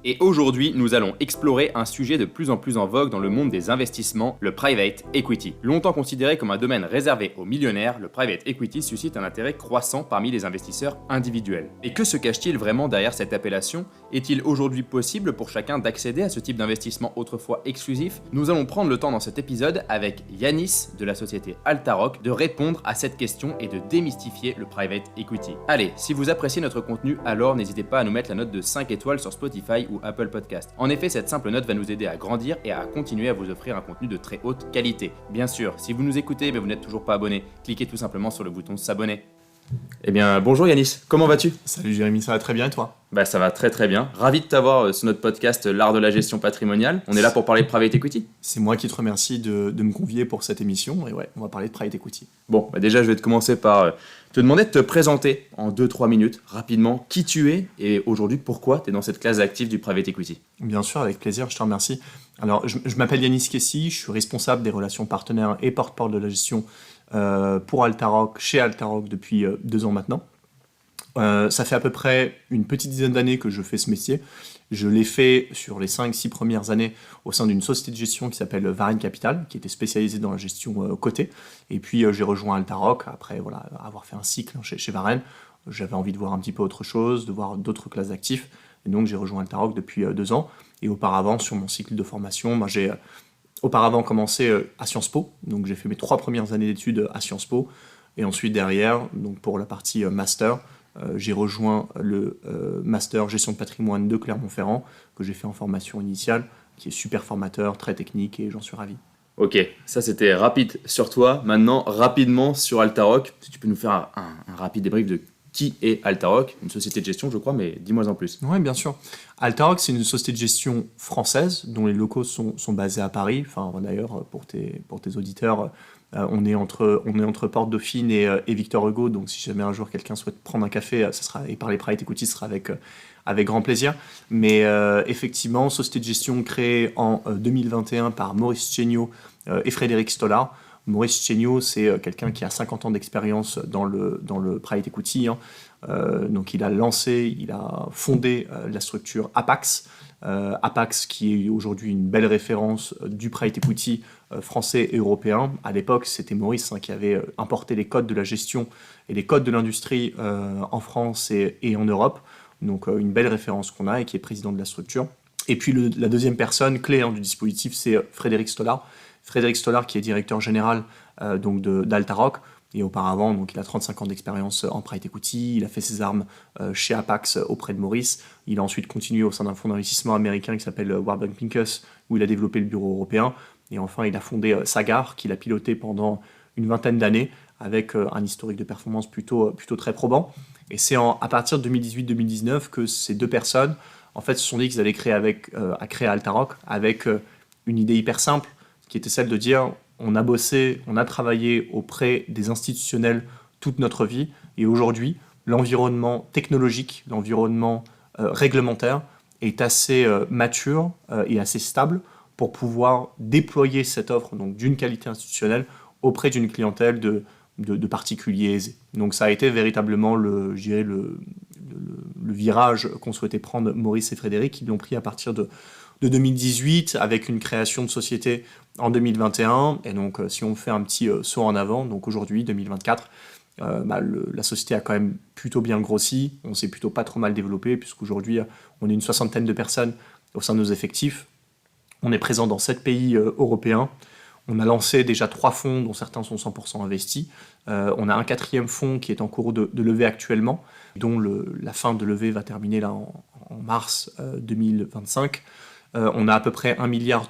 Et aujourd'hui, nous allons explorer un sujet de plus en plus en vogue dans le monde des investissements, le private equity. Longtemps considéré comme un domaine réservé aux millionnaires, le private equity suscite un intérêt croissant parmi les investisseurs individuels. Et que se cache-t-il vraiment derrière cette appellation? Est-il aujourd'hui possible pour chacun d'accéder à ce type d'investissement autrefois exclusif? Nous allons prendre le temps dans cet épisode avec Yanis de la société Altaroc de répondre à cette question et de démystifier le private equity. Allez, si vous appréciez notre contenu, alors n'hésitez pas à nous mettre la note de 5 étoiles sur Spotify ou Apple Podcast. En effet, cette simple note va nous aider à grandir et à continuer à vous offrir un contenu de très haute qualité. Bien sûr, si vous nous écoutez mais vous n'êtes toujours pas abonné, cliquez tout simplement sur le bouton s'abonner. Eh bien, bonjour Yanis, comment vas-tu? Salut Jérémy, ça va très bien et toi? Ça va très très bien. Ravi de t'avoir sur notre podcast L'Art de la Gestion Patrimoniale. On est là pour parler de private equity. C'est moi qui te remercie de me convier pour cette émission et ouais, on va parler de private equity. Bon, déjà je vais te commencer par te demander de te présenter en 2-3 minutes rapidement qui tu es et aujourd'hui pourquoi tu es dans cette classe active du private equity. Bien sûr, avec plaisir, je te remercie. Alors, je m'appelle Yanis Kessi, je suis responsable des relations partenaires et porte-parole de la gestion pour Altaroc, chez Altaroc depuis 2 ans maintenant. Ça fait à peu près une petite dizaine d'années que je fais ce métier. Je l'ai fait sur les 5-6 premières années au sein d'une société de gestion qui s'appelle Varenne Capital, qui était spécialisée dans la gestion cotée. Et puis j'ai rejoint Altaroc après avoir fait un cycle chez Varenne. J'avais envie de voir un petit peu autre chose, de voir d'autres classes d'actifs. Et donc j'ai rejoint Altaroc depuis 2 ans. Et auparavant, sur mon cycle de formation, j'ai auparavant commencé à Sciences Po. Donc j'ai fait mes 3 premières années d'études à Sciences Po. Et ensuite derrière, donc pour la partie master, j'ai rejoint le master gestion de patrimoine de Clermont-Ferrand, que j'ai fait en formation initiale, qui est super formateur, très technique, et j'en suis ravi. Ok, ça c'était rapide sur toi. Maintenant, rapidement sur Altaroc, si tu peux nous faire un rapide débrief de qui est Altaroc, une société de gestion je crois, mais dis-moi en plus. Oui, bien sûr. Altaroc, c'est une société de gestion française, dont les locaux sont basés à Paris. Enfin, d'ailleurs, pour tes auditeurs, on est entre Porte Dauphine et Victor Hugo, donc si jamais un jour quelqu'un souhaite prendre un café, et parler private equity, ce sera avec grand plaisir. Mais effectivement, société de gestion créée en 2021 par Maurice Chéniaud et Frédéric Stollard. Maurice Chéniaud, c'est quelqu'un qui a 50 ans d'expérience dans le private equity. Donc il a fondé la structure Apax. Apax qui est aujourd'hui une belle référence du private equity français et européen. À l'époque, c'était Maurice qui avait importé les codes de la gestion et les codes de l'industrie en France et en Europe. Donc une belle référence qu'on a et qui est président de la structure. Et puis la deuxième personne clé du dispositif, c'est Frédéric Stollard. Frédéric Stollard qui est directeur général d'Altaroc. Et auparavant, donc, il a 35 ans d'expérience en private equity, il a fait ses armes chez Apax auprès de Maurice. Il a ensuite continué au sein d'un fonds d'investissement américain qui s'appelle Warburg Pincus, où il a développé le bureau européen. Et enfin, il a fondé Sagard, qu'il a piloté pendant une vingtaine d'années, avec un historique de performance plutôt très probant. Et c'est à partir de 2018-2019 que ces 2 personnes, en fait, se sont dit qu'ils allaient créer Altaroc avec une idée hyper simple, qui était celle de dire on a travaillé auprès des institutionnels toute notre vie, et aujourd'hui, l'environnement technologique, l'environnement réglementaire est assez mature et assez stable pour pouvoir déployer cette offre donc, d'une qualité institutionnelle auprès d'une clientèle de particuliers aisés. Donc ça a été véritablement le virage qu'ont souhaité prendre Maurice et Frédéric. Ils l'ont pris à partir de 2018 avec une création de société en 2021. Et donc si on fait un petit saut en avant, donc aujourd'hui, 2024, la société a quand même plutôt bien grossi. On s'est plutôt pas trop mal développé puisqu'aujourd'hui, on est une 60aine de personnes au sein de nos effectifs. On est présent dans 7 pays européens. On a lancé déjà 3 fonds dont certains sont 100% investis. On a un 4e fonds qui est en cours de levée actuellement, dont la fin de levée va terminer là en mars 2025. On a à peu près 1,3 milliard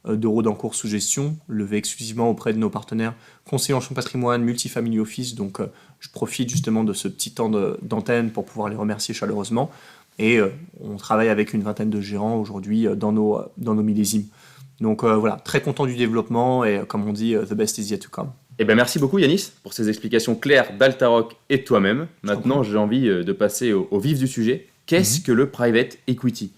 d'euros d'encours sous gestion, levé exclusivement auprès de nos partenaires conseillers en gestion patrimoine, multifamily office. Donc je profite justement de ce petit temps d'antenne pour pouvoir les remercier chaleureusement. Et on travaille avec une vingtaine de gérants aujourd'hui dans nos millésimes. Donc voilà, très content du développement et comme on dit, the best is yet to come. Merci beaucoup Yanis pour ces explications claires d'Altaroc et de toi-même. Maintenant, j'ai envie de passer au vif du sujet. Qu'est-ce que le private equity ?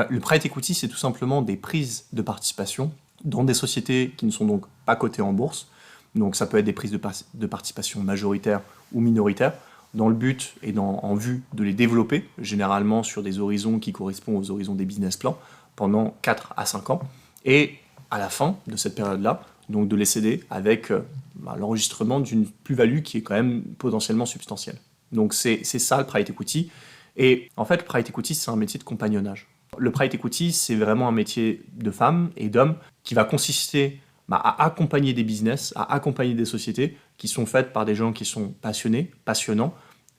Le private equity, c'est tout simplement des prises de participation dans des sociétés qui ne sont donc pas cotées en bourse. Donc ça peut être des prises de participation majoritaires ou minoritaires dans le but et en vue de les développer, généralement sur des horizons qui correspondent aux horizons des business plans, pendant 4 à 5 ans. Et à la fin de cette période-là, donc de les céder avec l'enregistrement d'une plus-value qui est quand même potentiellement substantielle. Donc c'est ça le private equity. Et en fait, le private equity, c'est un métier de compagnonnage. Le private equity, c'est vraiment un métier de femmes et d'hommes qui va consister à accompagner des business, à accompagner des sociétés qui sont faites par des gens qui sont passionnés, passionnants,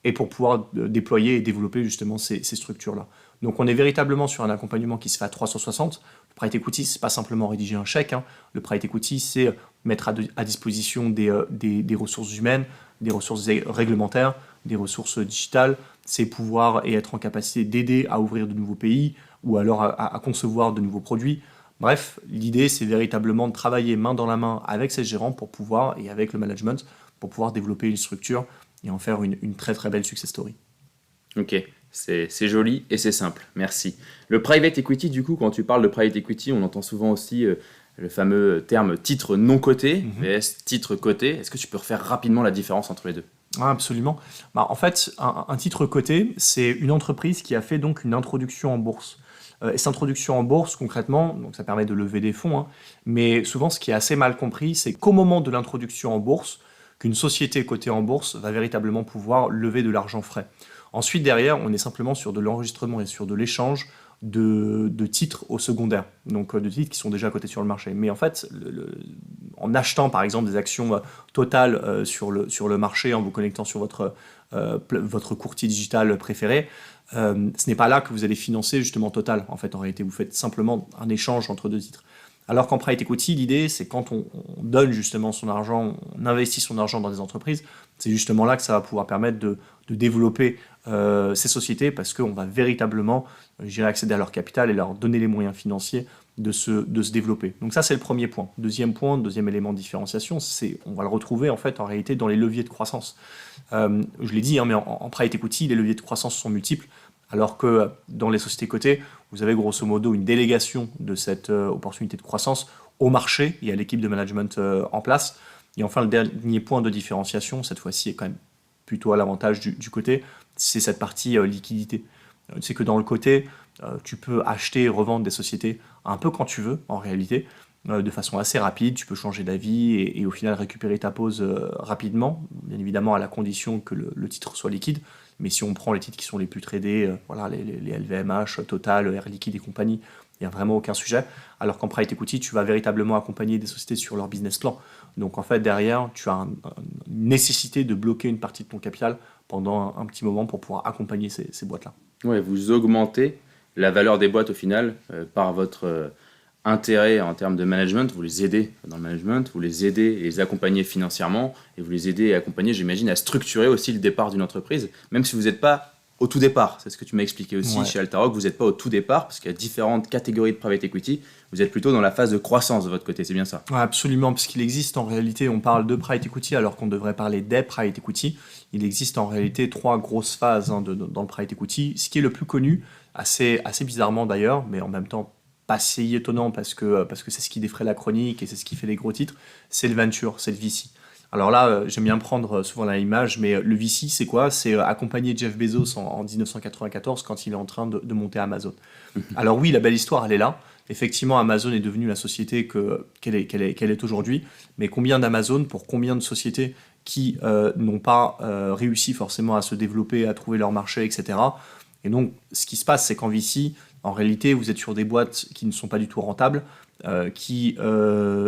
et pour pouvoir déployer et développer justement ces structures-là. Donc on est véritablement sur un accompagnement qui se fait à 360. Le private equity, c'est pas simplement rédiger un chèque. Le private equity, c'est mettre à disposition des ressources humaines, des ressources réglementaires, des ressources digitales. C'est pouvoir et être en capacité d'aider à ouvrir de nouveaux pays ou alors à concevoir de nouveaux produits. Bref, l'idée, c'est véritablement de travailler main dans la main avec ces gérants pour pouvoir, et avec le management, pour pouvoir développer une structure et en faire une très très belle success story. Ok, c'est joli et c'est simple, merci. Le private equity, du coup, quand tu parles de private equity, on entend souvent aussi le fameux terme titre non coté, vs titre coté. Est-ce que tu peux refaire rapidement la différence entre les deux ? Absolument. En fait, un titre coté, c'est une entreprise qui a fait donc une introduction en bourse. Et cette introduction en bourse, concrètement, donc ça permet de lever des fonds, mais souvent ce qui est assez mal compris, c'est qu'au moment de l'introduction en bourse, qu'une société cotée en bourse va véritablement pouvoir lever de l'argent frais. Ensuite, derrière, on est simplement sur de l'enregistrement et sur de l'échange de titres au secondaire, donc de titres qui sont déjà cotés sur le marché. Mais en fait, en achetant par exemple des actions Total sur le marché, en vous connectant sur votre courtier digital préféré, ce n'est pas là que vous allez financer justement Total. En fait, en réalité, vous faites simplement un échange entre deux titres. Alors qu'en private equity, l'idée, c'est quand on donne justement son argent, on investit son argent dans des entreprises, c'est justement là que ça va pouvoir permettre de développer ces sociétés parce qu'on va véritablement accéder à leur capital et leur donner les moyens financiers de se développer. Donc ça, c'est le premier point. Deuxième élément de différenciation, on va le retrouver en fait en réalité dans les leviers de croissance. Je l'ai dit, mais en private equity, les leviers de croissance sont multiples. Alors que dans les sociétés cotées, vous avez grosso modo une délégation de cette opportunité de croissance au marché et à l'équipe de management en place. Et enfin, le dernier point de différenciation, cette fois-ci, est quand même plutôt à l'avantage du côté, c'est cette partie liquidité. C'est que dans le côté, tu peux acheter et revendre des sociétés un peu quand tu veux, en réalité, de façon assez rapide. Tu peux changer d'avis et au final récupérer ta pause rapidement, bien évidemment à la condition que le titre soit liquide. Mais si on prend les titres qui sont les plus tradés, les LVMH, Total, Air Liquide et compagnie, il n'y a vraiment aucun sujet. Alors qu'en private equity, tu vas véritablement accompagner des sociétés sur leur business plan. Donc en fait, derrière, tu as une nécessité de bloquer une partie de ton capital pendant un petit moment pour pouvoir accompagner ces boîtes-là. Ouais, vous augmentez la valeur des boîtes au final par votre intérêt en termes de management. Vous les aidez dans le management, vous les aidez et les accompagnez financièrement et vous les aidez et accompagnez, j'imagine, à structurer aussi le départ d'une entreprise, même si vous n'êtes pas au tout départ. C'est ce que tu m'as expliqué aussi chez Altaroc. Vous n'êtes pas au tout départ parce qu'il y a différentes catégories de private equity. Vous êtes plutôt dans la phase de croissance de votre côté, c'est bien ça ? Ouais, absolument, parce qu'il existe en réalité, on parle de private equity alors qu'on devrait parler des private equity. Il existe en réalité 3 grosses phases dans le private equity. Ce qui est le plus connu, assez bizarrement d'ailleurs, mais en même temps pas si étonnant parce que c'est ce qui défraie la chronique et c'est ce qui fait les gros titres, c'est le venture, c'est le VC. Alors là, j'aime bien prendre souvent la image, mais le VC, c'est quoi ? C'est accompagner Jeff Bezos en 1994 quand il est en train de monter Amazon. Alors oui, la belle histoire, elle est là. Effectivement, Amazon est devenue la société qu'elle est aujourd'hui. Mais combien d'Amazon pour combien de sociétés qui n'ont pas réussi forcément à se développer, à trouver leur marché, etc. Et donc, ce qui se passe, c'est qu'en VC, en réalité, vous êtes sur des boîtes qui ne sont pas du tout rentables, qui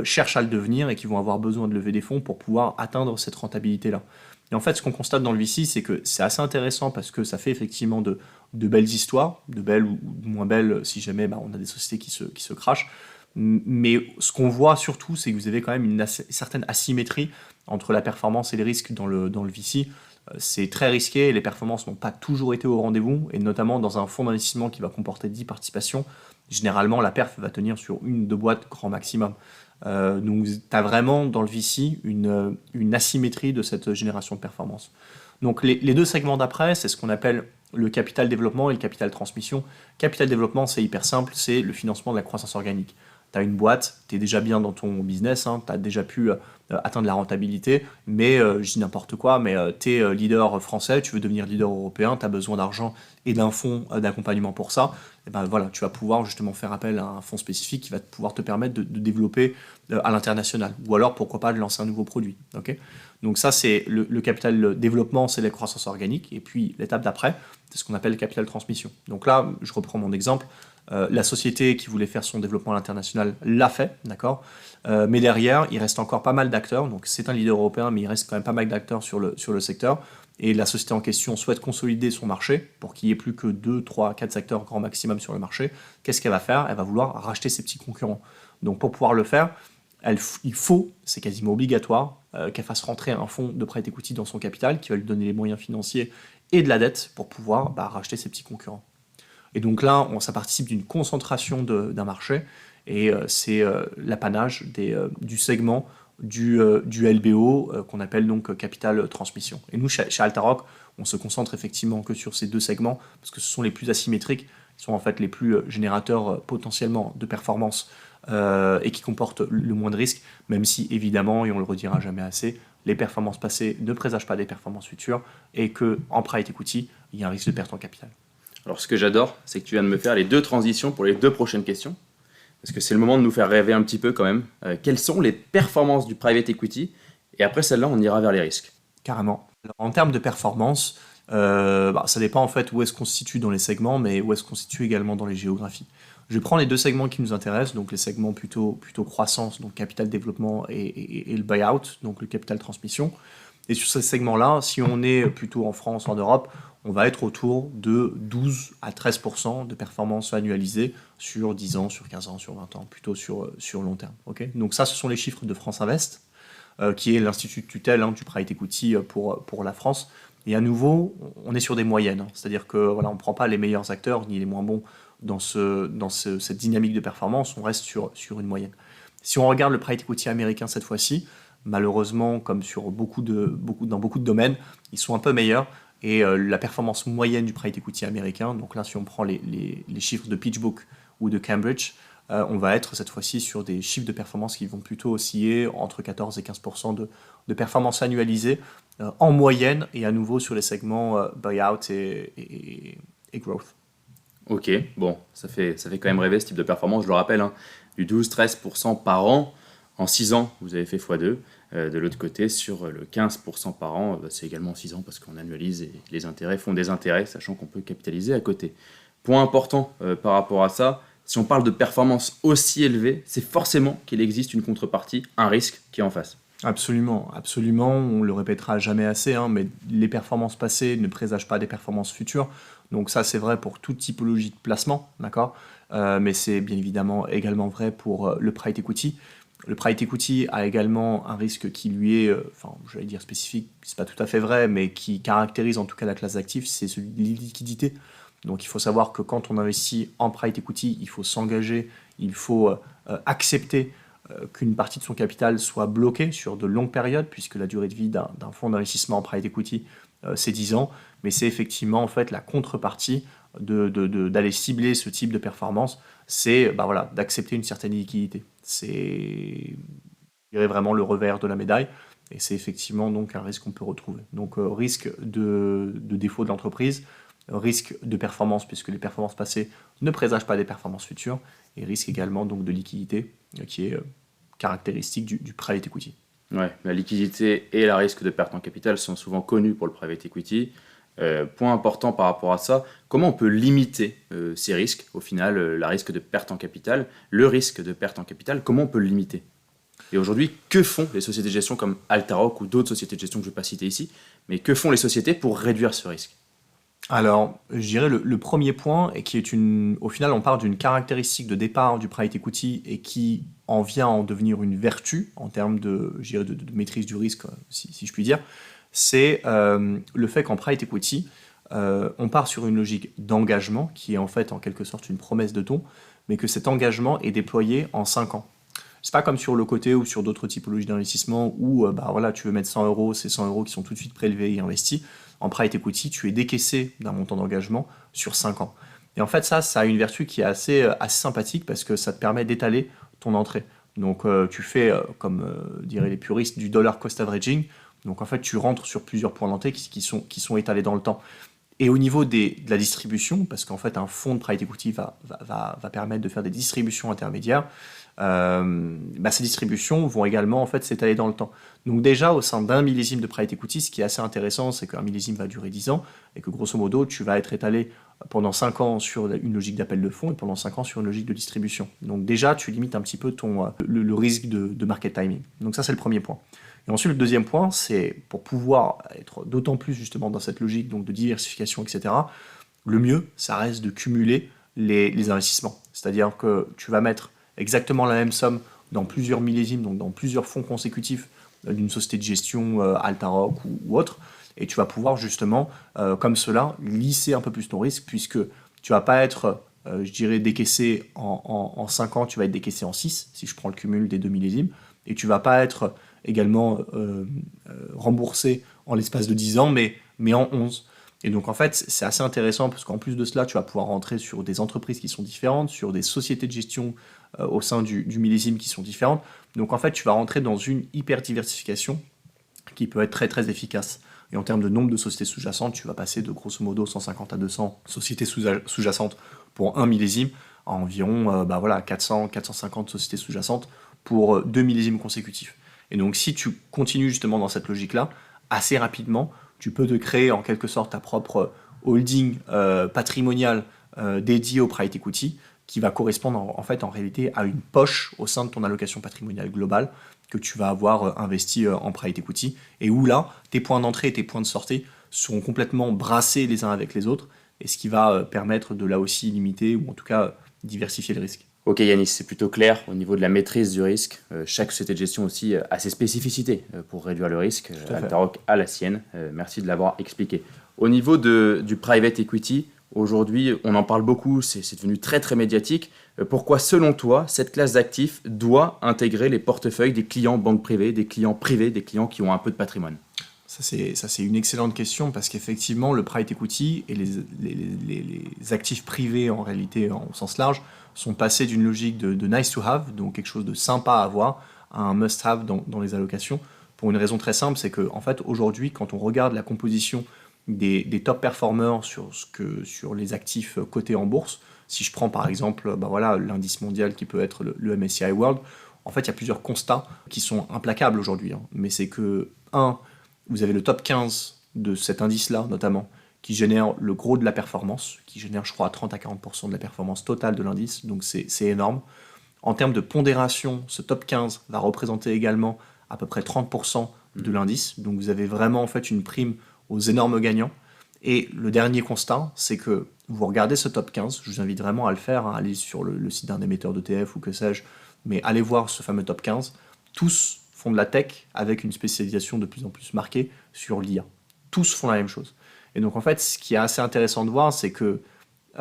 cherchent à le devenir et qui vont avoir besoin de lever des fonds pour pouvoir atteindre cette rentabilité-là. Et en fait, ce qu'on constate dans le VC, c'est que c'est assez intéressant parce que ça fait effectivement de belles histoires, de belles ou de moins belles si jamais on a des sociétés qui se crachent. Mais ce qu'on voit surtout, c'est que vous avez quand même une certaine asymétrie entre la performance et les risques dans le VC. C'est très risqué et les performances n'ont pas toujours été au rendez-vous, et notamment dans un fonds d'investissement qui va comporter 10 participations, généralement la perf va tenir sur 1 ou 2 boîtes grand maximum. Donc tu as vraiment dans le VC une asymétrie de cette génération de performance. Donc les 2 segments d'après, c'est ce qu'on appelle le capital développement et le capital transmission. Capital développement, c'est hyper simple, c'est le financement de la croissance organique. tu as une boîte, tu es déjà bien dans ton business, tu as déjà pu atteindre la rentabilité, mais je dis n'importe quoi, mais tu es leader français, tu veux devenir leader européen, tu as besoin d'argent et d'un fonds d'accompagnement pour ça, et ben voilà, tu vas pouvoir justement faire appel à un fonds spécifique qui va pouvoir te permettre de développer à l'international, ou alors pourquoi pas de lancer un nouveau produit. Okay, donc ça c'est le capital développement, c'est la croissance organique, et puis l'étape d'après, c'est ce qu'on appelle le capital transmission. Donc là, je reprends mon exemple, la société qui voulait faire son développement à l'international l'a fait, d'accord, mais derrière, il reste encore pas mal d'acteurs, donc c'est un leader européen, mais il reste quand même pas mal d'acteurs sur le secteur, et la société en question souhaite consolider son marché pour qu'il n'y ait plus que 2, 3, 4 acteurs grand maximum sur le marché. Qu'est-ce qu'elle va faire? Elle va vouloir racheter ses petits concurrents. Donc pour pouvoir le faire, il faut, c'est quasiment obligatoire, qu'elle fasse rentrer un fonds de private equity dans son capital qui va lui donner les moyens financiers et de la dette pour pouvoir racheter ses petits concurrents. Et donc là, ça participe d'une concentration d'un marché et c'est l'apanage du segment du LBO qu'on appelle donc capital transmission. Et nous, chez Altavok, on se concentre effectivement que sur ces deux segments parce que ce sont les plus asymétriques, qui sont en fait les plus générateurs potentiellement de performance et qui comportent le moins de risques, même si évidemment, et on le redira jamais assez, les performances passées ne présagent pas des performances futures et qu'en private equity, il y a un risque de perte en capital. Alors ce que j'adore, c'est que tu viens de me faire les deux transitions pour les deux prochaines questions, parce que c'est le moment de nous faire rêver un petit peu quand même. Quelles sont les performances du private equity? Et après celle-là, on ira vers les risques. Carrément. Alors, en termes de performance, ça dépend en fait où est-ce qu'on se situe dans les segments, mais où est-ce qu'on se situe également dans les géographies. Je prends les deux segments qui nous intéressent, donc les segments plutôt croissance, donc capital développement et le buyout, donc le capital transmission. Et sur ces segments-là, si on est plutôt en France, en Europe, on va être autour de 12 à 13% de performance annualisée sur 10 ans, sur 15 ans, sur 20 ans, plutôt sur long terme. Okay, donc ça, ce sont les chiffres de France Invest, qui est l'institut de tutelle du private equity pour la France. Et à nouveau, on est sur des moyennes, c'est-à-dire que voilà, on ne prend pas les meilleurs acteurs ni les moins bons dans cette dynamique de performance, on reste sur une moyenne. Si on regarde le private equity américain cette fois-ci, malheureusement, comme dans beaucoup de domaines, ils sont un peu meilleurs. Et la performance moyenne du private equity américain, donc là, si on prend les chiffres de PitchBook ou de Cambridge, on va être cette fois-ci sur des chiffres de performance qui vont plutôt osciller entre 14 et 15% de performance annualisée en moyenne, et à nouveau sur les segments buyout et growth. Ok, bon, ça fait quand même rêver ce type de performance, je le rappelle, du 12-13% par an. En 6 ans, vous avez fait x2. De l'autre côté, sur le 15% par an, c'est également 6 ans parce qu'on annualise et les intérêts font des intérêts, sachant qu'on peut capitaliser à côté. Point important par rapport à ça, si on parle de performance aussi élevée, c'est forcément qu'il existe une contrepartie, un risque qui est en face. Absolument, absolument, on le répétera jamais assez, mais les performances passées ne présagent pas des performances futures. Donc ça, c'est vrai pour toute typologie de placement, d'accord, mais c'est bien évidemment également vrai pour le private equity. Le private equity a également un risque qui lui est, j'allais dire spécifique, c'est pas tout à fait vrai, mais qui caractérise en tout cas la classe d'actifs, c'est celui de l'illiquidité. Donc il faut savoir que quand on investit en private equity, il faut s'engager, il faut accepter qu'une partie de son capital soit bloquée sur de longues périodes, puisque la durée de vie d'un fonds d'investissement en private equity, c'est 10 ans, mais c'est effectivement en fait la contrepartie d'aller cibler ce type de performance, c'est d'accepter une certaine liquidité. C'est, je dirais, vraiment le revers de la médaille, et c'est effectivement donc un risque qu'on peut retrouver. Donc risque de défaut de l'entreprise, risque de performance puisque les performances passées ne présagent pas des performances futures, et risque également donc de liquidité qui est caractéristique du private equity. Ouais, la liquidité et la risque de perte en capital sont souvent connus pour le private equity. Point important par rapport à ça, comment on peut limiter ces risques, au final, le risque de perte en capital, comment on peut le limiter? Et aujourd'hui, que font les sociétés de gestion comme Altavok ou d'autres sociétés de gestion que je ne vais pas citer ici, mais que font les sociétés pour réduire ce risque? Alors, je dirais le premier point, et qui est au final, on parle d'une caractéristique de départ du private equity et qui en vient à en devenir une vertu en termes de maîtrise du risque, si je puis dire, c'est le fait qu'en private equity, on part sur une logique d'engagement qui est en fait en quelque sorte une promesse de don, mais que cet engagement est déployé en 5 ans. C'est pas comme sur le côté ou sur d'autres typologies d'investissement où tu veux mettre 100 euros, c'est 100 euros qui sont tout de suite prélevés et investis. En private equity, tu es décaissé d'un montant d'engagement sur 5 ans. Et en fait, ça a une vertu qui est assez sympathique parce que ça te permet d'étaler ton entrée. Donc tu fais, comme diraient les puristes, du dollar cost averaging. Donc en fait, tu rentres sur plusieurs points d'entrée qui sont étalés dans le temps. Et au niveau de la distribution, parce qu'en fait un fonds de private equity va permettre de faire des distributions intermédiaires, ces distributions vont également en fait s'étaler dans le temps. Donc déjà au sein d'un millésime de private equity, ce qui est assez intéressant, c'est qu'un millésime va durer 10 ans et que grosso modo tu vas être étalé pendant 5 ans sur une logique d'appel de fonds et pendant 5 ans sur une logique de distribution. Donc déjà tu limites un petit peu le risque de market timing. Donc ça c'est le premier point. Et ensuite, le deuxième point, c'est pour pouvoir être d'autant plus justement dans cette logique donc de diversification, etc., le mieux, ça reste de cumuler les investissements. C'est-à-dire que tu vas mettre exactement la même somme dans plusieurs millésimes, donc dans plusieurs fonds consécutifs d'une société de gestion, Altaroc ou autre, et tu vas pouvoir justement, comme cela, lisser un peu plus ton risque, puisque tu vas pas être, je dirais, décaissé en 5 ans, tu vas être décaissé en 6, si je prends le cumul des deux millésimes, et tu vas pas être également remboursé en l'espace de 10 ans, mais en 11. Et donc en fait, c'est assez intéressant parce qu'en plus de cela, tu vas pouvoir rentrer sur des entreprises qui sont différentes, sur des sociétés de gestion au sein du millésime qui sont différentes. Donc en fait, tu vas rentrer dans une hyper diversification qui peut être très très efficace. Et en termes de nombre de sociétés sous-jacentes, tu vas passer de grosso modo 150 à 200 sociétés sous-jacentes pour un millésime à environ 400, 450 sociétés sous-jacentes pour 2 millésimes consécutifs. Et donc, si tu continues justement dans cette logique-là, assez rapidement, tu peux te créer en quelque sorte ta propre holding patrimoniale dédiée au private equity qui va correspondre en réalité à une poche au sein de ton allocation patrimoniale globale que tu vas avoir investi en private equity et où là, tes points d'entrée et tes points de sortie seront complètement brassés les uns avec les autres et ce qui va permettre de là aussi limiter ou en tout cas diversifier le risque. Ok Yanis, c'est plutôt clair au niveau de la maîtrise du risque. Chaque société de gestion aussi a ses spécificités pour réduire le risque. Altaroc a la sienne. Merci de l'avoir expliqué. Au niveau du private equity, aujourd'hui on en parle beaucoup, c'est devenu très très médiatique. Pourquoi selon toi cette classe d'actifs doit intégrer les portefeuilles des clients banques privées, des clients privés, des clients qui ont un peu de patrimoine? Ça, c'est une excellente question parce qu'effectivement, le private equity et les actifs privés en réalité, en sens large, sont passés d'une logique de nice to have, donc quelque chose de sympa à avoir, à un must have dans les allocations, pour une raison très simple, c'est que en fait, aujourd'hui, quand on regarde la composition des top performers sur les actifs cotés en bourse, si je prends par exemple l'indice mondial qui peut être le MSCI World, en fait, il y a plusieurs constats qui sont implacables aujourd'hui. Mais c'est que, vous avez le top 15 de cet indice-là, notamment, qui génère le gros de la performance, qui génère, je crois, 30 à 40% de la performance totale de l'indice, donc c'est énorme. En termes de pondération, ce top 15 va représenter également à peu près 30% de l'indice, donc vous avez vraiment en fait une prime aux énormes gagnants. Et le dernier constat, c'est que vous regardez ce top 15, je vous invite vraiment à le faire, à aller sur le site d'un émetteur d'ETF ou que sais-je, mais allez voir ce fameux top 15, tous font de la tech avec une spécialisation de plus en plus marquée sur l'IA. Tous font la même chose. Et donc en fait, ce qui est assez intéressant de voir, c'est que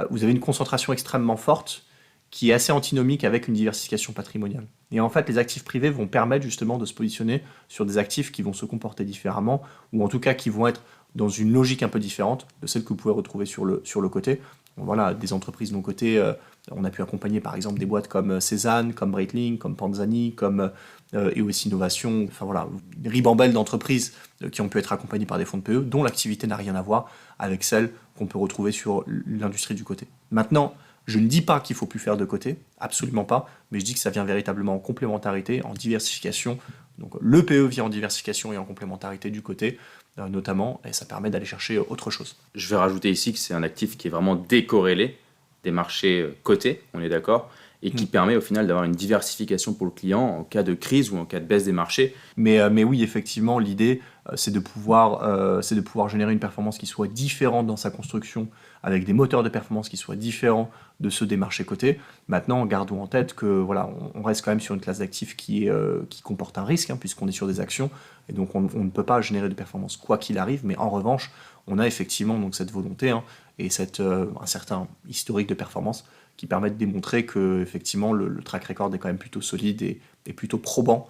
vous avez une concentration extrêmement forte qui est assez antinomique avec une diversification patrimoniale. Et en fait, les actifs privés vont permettre justement de se positionner sur des actifs qui vont se comporter différemment, ou en tout cas qui vont être dans une logique un peu différente de celle que vous pouvez retrouver sur le côté. Voilà, des entreprises non cotées, on a pu accompagner par exemple des boîtes comme Cézanne, comme Breitling, comme Panzani, comme EOS Innovation, enfin voilà, une ribambelle d'entreprises qui ont pu être accompagnées par des fonds de PE, dont l'activité n'a rien à voir avec celle qu'on peut retrouver sur l'industrie du côté. Maintenant, je ne dis pas qu'il ne faut plus faire de côté, absolument pas, mais je dis que ça vient véritablement en complémentarité, en diversification. Donc le PE vient en diversification et en complémentarité du côté, notamment, et ça permet d'aller chercher autre chose. Je vais rajouter ici que c'est un actif qui est vraiment décorrélé des marchés cotés, on est d'accord, et qui permet au final d'avoir une diversification pour le client en cas de crise ou en cas de baisse des marchés. Mais oui, effectivement, l'idée, c'est de pouvoir générer une performance qui soit différente dans sa construction, avec des moteurs de performance qui soient différents de ceux des marchés cotés. Maintenant, gardons en tête que voilà, on reste quand même sur une classe d'actifs qui comporte un risque, puisqu'on est sur des actions, et donc on ne peut pas générer de performance quoi qu'il arrive, mais en revanche, on a effectivement donc cette volonté et un certain historique de performance qui permet de démontrer que effectivement le track record est quand même plutôt solide et plutôt probant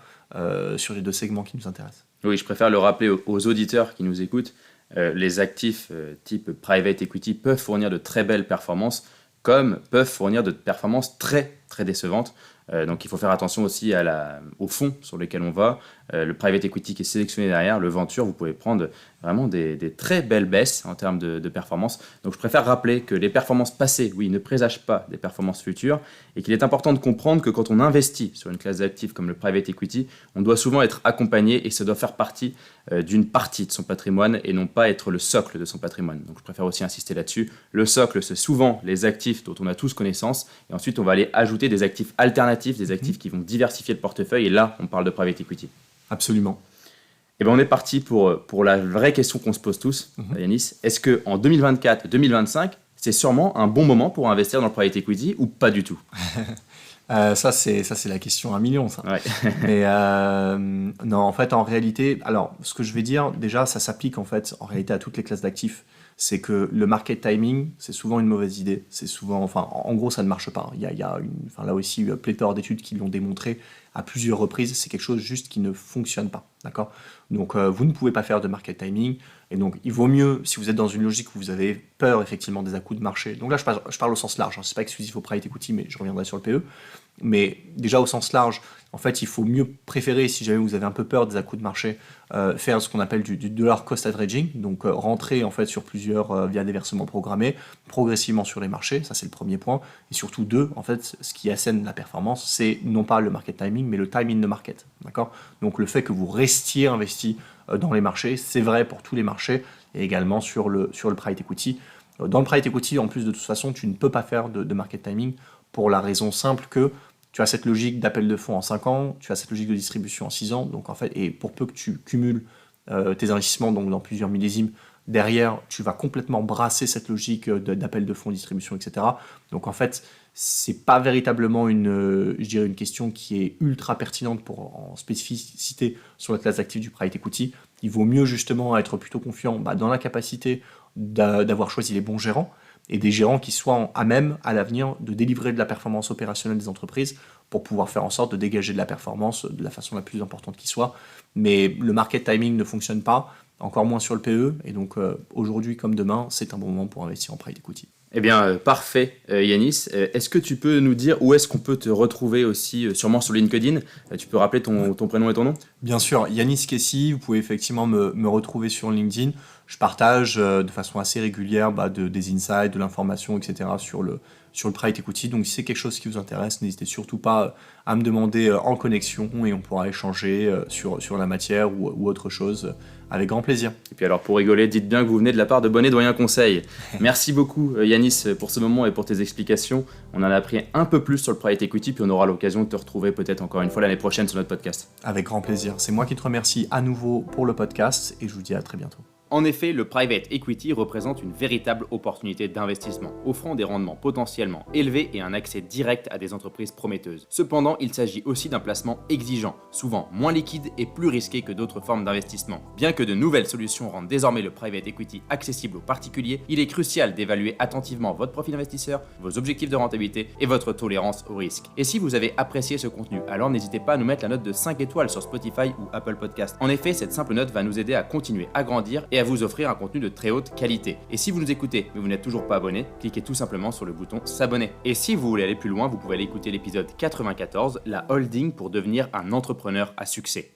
sur les deux segments qui nous intéressent. Oui, je préfère le rappeler aux auditeurs qui nous écoutent. Les actifs type private equity peuvent fournir de très belles performances, comme peuvent fournir de performances très très décevantes. Donc il faut faire attention aussi au fonds sur lesquels on va. Le private equity qui est sélectionné derrière, le venture, vous pouvez prendre vraiment des très belles baisses en termes de performance. Donc je préfère rappeler que les performances passées, oui, ne présagent pas des performances futures et qu'il est important de comprendre que quand on investit sur une classe d'actifs comme le private equity, on doit souvent être accompagné et ça doit faire partie d'une partie de son patrimoine et non pas être le socle de son patrimoine. Donc je préfère aussi insister là-dessus. Le socle, c'est souvent les actifs dont on a tous connaissance et ensuite on va aller ajouter des actifs alternatifs, des actifs qui vont diversifier le portefeuille et là, on parle de private equity. Absolument. Et ben on est parti pour la vraie question qu'on se pose tous, Yanis. Est-ce qu'en 2024-2025, c'est sûrement un bon moment pour investir dans le private equity ou pas du tout? Ça, c'est la question 1 million, ça. Ouais. Mais non, en fait, en réalité, alors, ce que je vais dire, déjà, ça s'applique en fait, en réalité, à toutes les classes d'actifs. C'est que le market timing, c'est souvent une mauvaise idée. C'est souvent, enfin, en gros, ça ne marche pas. Il y a là aussi, pléthore d'études qui l'ont démontré à plusieurs reprises. C'est quelque chose juste qui ne fonctionne pas, d'accord? Donc, vous ne pouvez pas faire de market timing. Et donc, il vaut mieux, si vous êtes dans une logique où vous avez peur, effectivement, des à-coups de marché. Donc là, je parle au sens large. Ce n'est pas exclusif au private equity, mais je reviendrai sur le PE. Mais déjà, au sens large, en fait, il faut mieux préférer, si jamais vous avez un peu peur des à-coups de marché, faire ce qu'on appelle du dollar cost averaging, donc rentrer en fait sur plusieurs via des versements programmés, progressivement sur les marchés, ça c'est le premier point. Et surtout deux, en fait, ce qui assène la performance, c'est non pas le market timing, mais le time in the market, d'accord? Donc le fait que vous restiez investi dans les marchés, c'est vrai pour tous les marchés, et également sur le private equity. Dans le private equity, en plus de toute façon, tu ne peux pas faire de market timing pour la raison simple que tu as cette logique d'appel de fonds en 5 ans, tu as cette logique de distribution en 6 ans, donc en fait, et pour peu que tu cumules tes investissements donc dans plusieurs millésimes, derrière, tu vas complètement brasser cette logique d'appel de fonds, distribution, etc. Donc en fait, c'est pas véritablement je dirais une question qui est ultra pertinente en spécificité sur la classe d'actifs du private equity. Il vaut mieux justement être plutôt confiant dans la capacité d'avoir choisi les bons gérants, et des gérants qui soient à même, à l'avenir, de délivrer de la performance opérationnelle des entreprises pour pouvoir faire en sorte de dégager de la performance de la façon la plus importante qui soit. Mais le market timing ne fonctionne pas, encore moins sur le PE, et donc aujourd'hui comme demain, c'est un bon moment pour investir en private equity. Eh bien, parfait, Yanis. Est-ce que tu peux nous dire où est-ce qu'on peut te retrouver aussi, sûrement sur LinkedIn? Tu peux rappeler ton prénom et ton nom? Bien sûr, Yanis Kessi, vous pouvez effectivement me retrouver sur LinkedIn. Je partage de façon assez régulière des insights, de l'information, etc. sur le private equity. Donc si c'est quelque chose qui vous intéresse, n'hésitez surtout pas à me demander en connexion et on pourra échanger sur la matière ou autre chose avec grand plaisir. Et puis alors pour rigoler, dites bien que vous venez de la part de Bonnet Doyen Conseil. Merci beaucoup Yanis pour ce moment et pour tes explications. On en a appris un peu plus sur le private equity, puis on aura l'occasion de te retrouver peut-être encore une fois l'année prochaine sur notre podcast. Avec grand plaisir. C'est moi qui te remercie à nouveau pour le podcast et je vous dis à très bientôt. En effet, le private equity représente une véritable opportunité d'investissement, offrant des rendements potentiellement élevés et un accès direct à des entreprises prometteuses. Cependant, il s'agit aussi d'un placement exigeant, souvent moins liquide et plus risqué que d'autres formes d'investissement. Bien que de nouvelles solutions rendent désormais le private equity accessible aux particuliers, il est crucial d'évaluer attentivement votre profil investisseur, vos objectifs de rentabilité et votre tolérance au risque. Et si vous avez apprécié ce contenu, alors n'hésitez pas à nous mettre la note de 5 étoiles sur Spotify ou Apple Podcast. En effet, cette simple note va nous aider à continuer à grandir et à vous offrir un contenu de très haute qualité. Et si vous nous écoutez mais vous n'êtes toujours pas abonné, cliquez tout simplement sur le bouton s'abonner. Et si vous voulez aller plus loin, vous pouvez aller écouter l'épisode 94, la holding pour devenir un entrepreneur à succès.